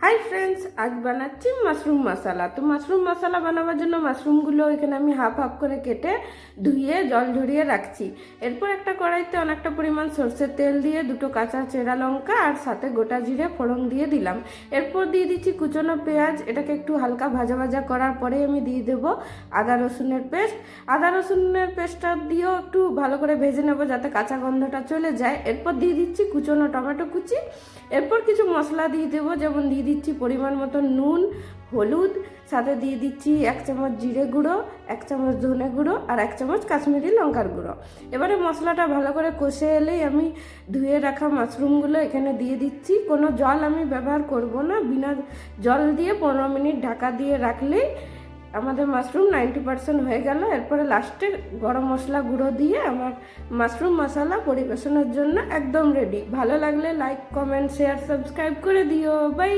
Hi friends, আজ বানাচ্ছি mushroom মশলা। তো মাশরুম মশলা বানাবার জন্য মাশরুমগুলো এখানে আমি হাফ হাফ করে কেটে ধুয়ে জল ঝরিয়ে রাখছি। এরপর একটা কড়াইতে অনেকটা পরিমাণ সর্ষের তেল দিয়ে দুটো কাঁচা চেরা লঙ্কা আর সাথে গোটা জিরে ফোড়ন দিয়ে দিলাম। এরপর দিয়ে দিচ্ছি কুচনো পেঁয়াজ। এটাকে একটু হালকা ভাজা ভাজা করার পরে আমি দিয়ে দেবো আদা রসুনের পেস্ট। আদা রসুনের পেস্টটা দিয়েও একটু ভালো করে ভেজে নেবো যাতে কাঁচা গন্ধটা চলে যায়। এরপর দিয়ে দিচ্ছি কুচনো টমেটো কুচি। এরপর কিছু মশলা দিয়ে দেবো, যেমন দিয়ে দিচ্ছি পরিমাণ মতো নুন, হলুদ, সাথে দিয়ে দিচ্ছি 1 চামচ জিরে গুঁড়ো, 1 চামচ ধনে গুঁড়ো আর 1 চামচ কাশ্মীরি লঙ্কার গুঁড়ো। এবারে মশলাটা ভালো করে কষে এলেই আমি ধুয়ে রাখা মাশরুমগুলো এখানে দিয়ে দিচ্ছি। কোনো জল আমি ব্যবহার করব না, বিনা জল দিয়ে 15 মিনিট ঢাকা দিয়ে রাখলেই আমাদের মাশরুম 90% হয়ে গেল। এরপরে লাস্টে গরম মশলা গুঁড়ো দিয়ে আমার মাশরুম মশলা পরিবেশনের জন্য একদম রেডি। ভালো লাগলে লাইক, কমেন্ট, শেয়ার, সাবস্ক্রাইব করে দিও। বাই।